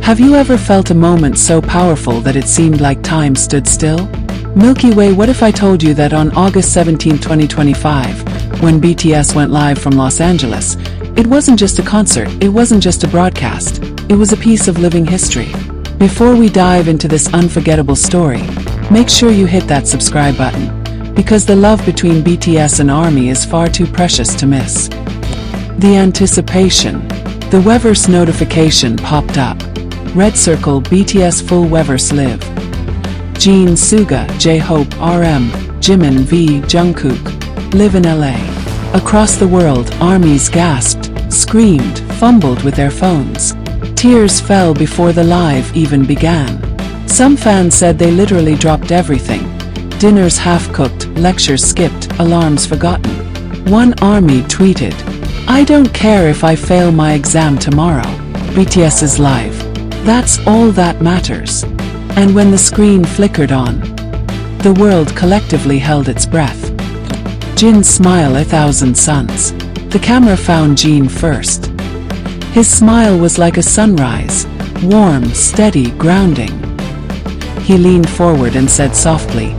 Have you ever felt a moment so powerful that it seemed like time stood still? Milky Way, what if I told you that on August 17, 2025, when BTS went live from Los Angeles, it wasn't just a concert, it wasn't just a broadcast, it was a piece of living history. Before we dive into this unforgettable story, make sure you hit that subscribe button, because the love between BTS and ARMY is far too precious to miss. The anticipation. The Weverse notification popped up. Red circle, BTS full Weverse live. Jin, Suga, JHope, RM, Jimin v Jungkook live in LA. Across the world, ARMYs gasped, screamed, fumbled with their phones. Tears fell before the live even began. Some fans said they literally dropped everything. Dinners half-cooked, lectures skipped, alarms forgotten. One ARMY tweeted, "I don't care if I fail my exam tomorrow. BTS is live. That's all that matters." And when the screen flickered on, the world collectively held its breath. Jin's smile, 1,000 suns. The camera found Jin first. His smile was like a sunrise, warm, steady, grounding. He leaned forward and said softly,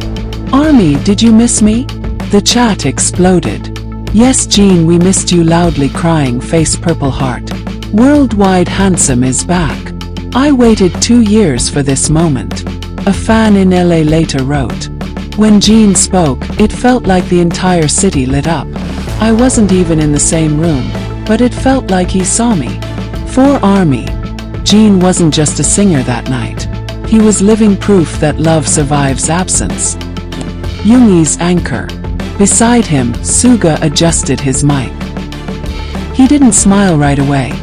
"ARMY, did you miss me?" The chat exploded. "Yes Jin, we missed you," loudly crying, face purple heart. "Worldwide handsome is back. I waited 2 years for this moment." A fan in LA later wrote, "When Jin spoke, it felt like the entire city lit up. I wasn't even in the same room, but it felt like he saw me." For ARMY, Jin wasn't just a singer that night. He was living proof that love survives absence. Yoongi's anchor. Beside him, Suga adjusted his mic. He didn't smile right away.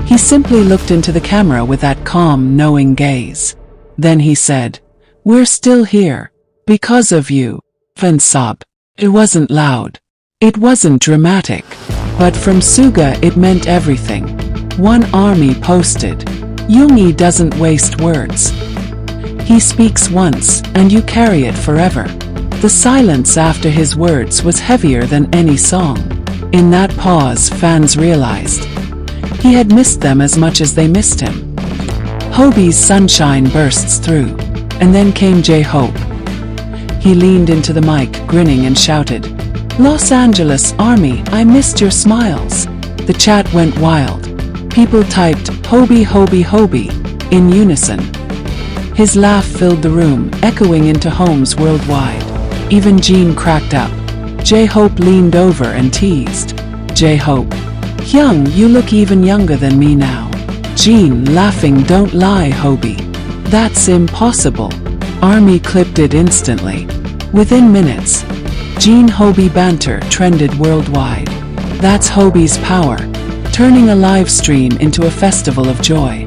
He simply looked into the camera with that calm, knowing gaze. Then he said, "We're still here. Because of you." Fan sobbed. It wasn't loud. It wasn't dramatic. But from Suga it meant everything. One ARMY posted, "Yoongi doesn't waste words. He speaks once, and you carry it forever." The silence after his words was heavier than any song. In that pause, fans realized he had missed them as much as they missed him. Hobi's sunshine bursts through. And then came JHope. He leaned into the mic, grinning, and shouted, "Los Angeles, ARMY, I missed your smiles." The chat went wild. People typed, "Hobi, Hobi, Hobi," in unison. His laugh filled the room, echoing into homes worldwide. Even Jin cracked up. JHope leaned over and teased, "JHope, Hyung, you look even younger than me now." Jin laughing, "Don't lie, Hobi. That's impossible." ARMY clipped it instantly. Within minutes, Jin-Hobi banter trended worldwide. That's Hobi's power, turning a live stream into a festival of joy.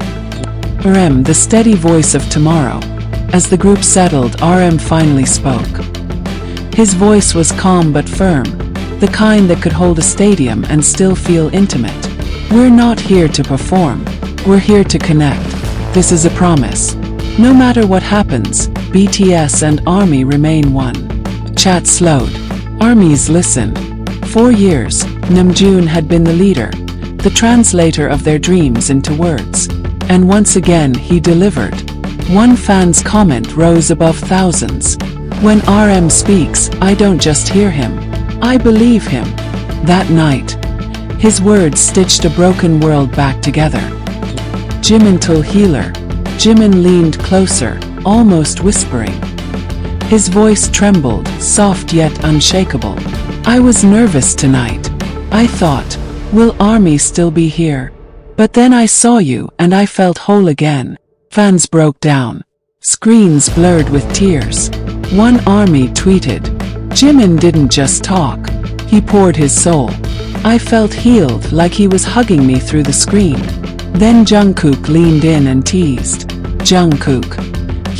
RM, the steady voice of tomorrow. As the group settled, RM finally spoke. His voice was calm but firm, the kind that could hold a stadium and still feel intimate. "We're not here to perform. We're here to connect. This is a promise. No matter what happens, BTS and ARMY remain one." Chat slowed. ARMYs listened. 4 years, Namjoon had been the leader, the translator of their dreams into words. And once again he delivered. One fan's comment rose above thousands. "When RM speaks, I don't just hear him. I believe him." That night, his words stitched a broken world back together. Jimin healer. Jimin leaned closer, almost whispering. His voice trembled, soft yet unshakable. "I was nervous tonight. I thought, will ARMY still be here? But then I saw you and I felt whole again." Fans broke down. Screens blurred with tears. One ARMY tweeted, "Jimin didn't just talk. He poured his soul. I felt healed, like he was hugging me through the screen." Then Jungkook leaned in and teased, "Jungkook,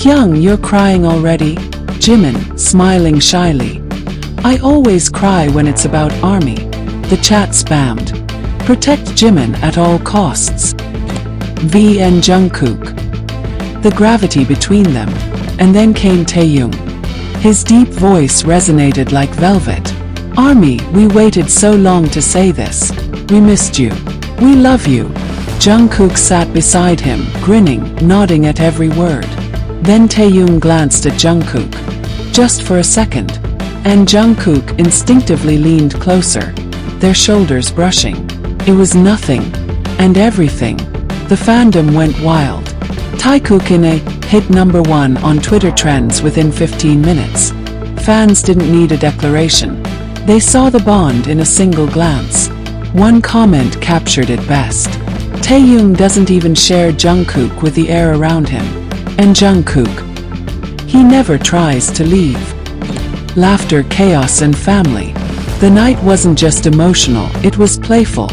Hyung, you're crying already?" Jimin, smiling shyly, "I always cry when it's about ARMY." The chat spammed, "Protect Jimin at all costs." V and Jungkook. The gravity between them. And then came Taehyung. His deep voice resonated like velvet. "ARMY, we waited so long to say this. We missed you. We love you." Jungkook sat beside him, grinning, nodding at every word. Then Taehyung glanced at Jungkook. Just for a second. And Jungkook instinctively leaned closer, their shoulders brushing. It was nothing. And everything. The fandom went wild. Taehyung in a hit #1 on Twitter trends within 15 minutes. Fans didn't need a declaration. They saw the bond in a single glance. One comment captured it best. Taehyung doesn't even share Jungkook with the air around him. And Jungkook, he never tries to leave. Laughter, chaos and family. The night wasn't just emotional, it was playful.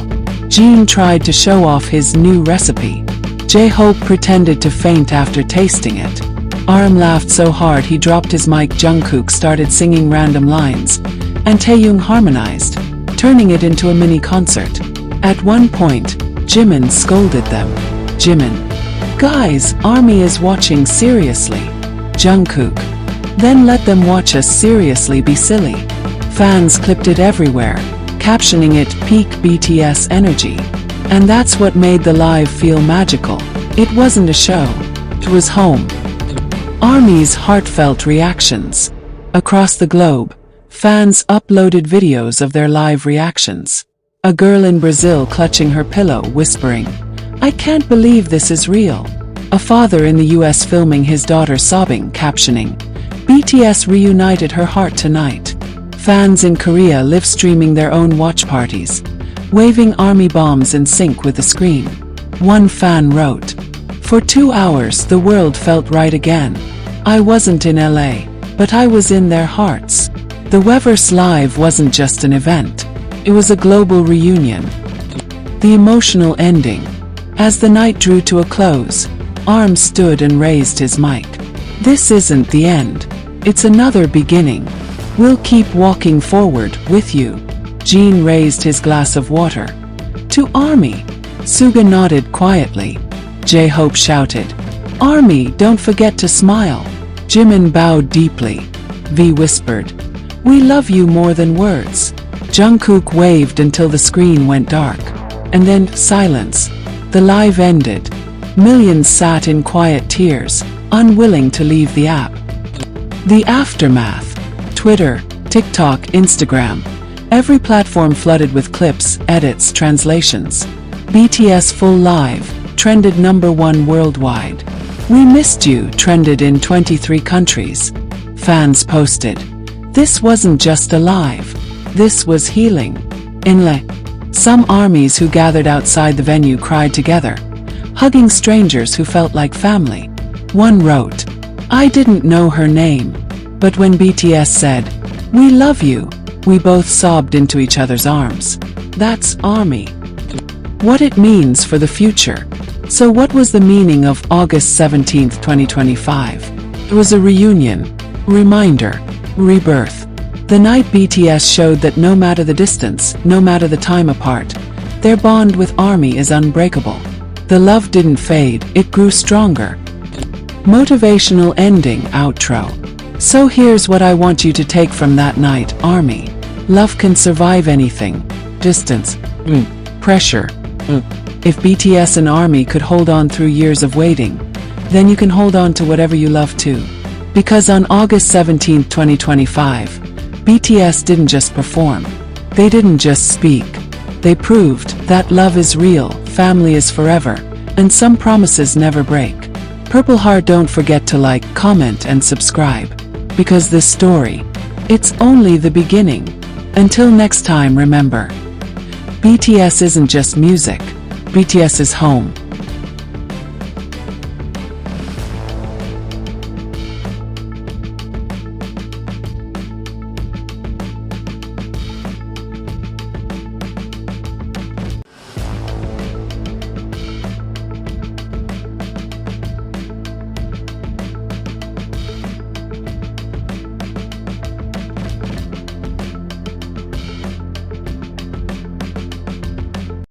Jimin tried to show off his new recipe. JHope pretended to faint after tasting it. RM laughed so hard he dropped his mic. Jungkook started singing random lines, and Taehyung harmonized, turning it into a mini concert. At one point, Jimin scolded them. Jimin, guys, ARMY is watching seriously. Jungkook, then let them watch us seriously be silly. Fans clipped it everywhere, captioning it peak BTS energy. And that's what made the live feel magical. It wasn't a show. It was home. ARMY's heartfelt reactions. Across the globe, fans uploaded videos of their live reactions. A girl in Brazil clutching her pillow, whispering, "I can't believe this is real." A father in the US filming his daughter sobbing, captioning, "BTS reunited her heart tonight." Fans in Korea live streaming their own watch parties, waving ARMY bombs in sync with the screen. One fan wrote, "For 2 hours the world felt right again. I wasn't in LA, but I was in their hearts." The Weverse Live wasn't just an event. It was a global reunion. The emotional ending. As the night drew to a close, ARM stood and raised his mic. "This isn't the end. It's another beginning. We'll keep walking forward with you." Jimin raised his glass of water. "To ARMY." Suga nodded quietly. JHope shouted, "ARMY, don't forget to smile." Jimin bowed deeply. V whispered, "We love you more than words." Jungkook waved until the screen went dark. And then, silence. The live ended. Millions sat in quiet tears, unwilling to leave the app. The aftermath. Twitter, TikTok, Instagram. Every platform flooded with clips, edits, translations. BTS Full Live trended #1 worldwide. "We missed you" trended in 23 countries. Fans posted, "This wasn't just a live. This was healing." Some ARMYs who gathered outside the venue cried together, hugging strangers who felt like family. One wrote, "I didn't know her name, but when BTS said, 'We love you,' we both sobbed into each other's arms." That's ARMY. What it means for the future. So what was the meaning of August 17, 2025? It was a reunion, reminder, rebirth. The night BTS showed that no matter the distance, no matter the time apart, their bond with ARMY is unbreakable. The love didn't fade, it grew stronger. Motivational ending, outro. So here's what I want you to take from that night, ARMY. Love can survive anything. Distance. Pressure. If BTS and ARMY could hold on through years of waiting, then you can hold on to whatever you love too. Because on August 17, 2025, BTS didn't just perform. They didn't just speak. They proved that love is real, family is forever, and some promises never break. Purple Heart, don't forget to like, comment and subscribe. Because this story, it's only the beginning. Until next time, remember, BTS isn't just music. BTS is home.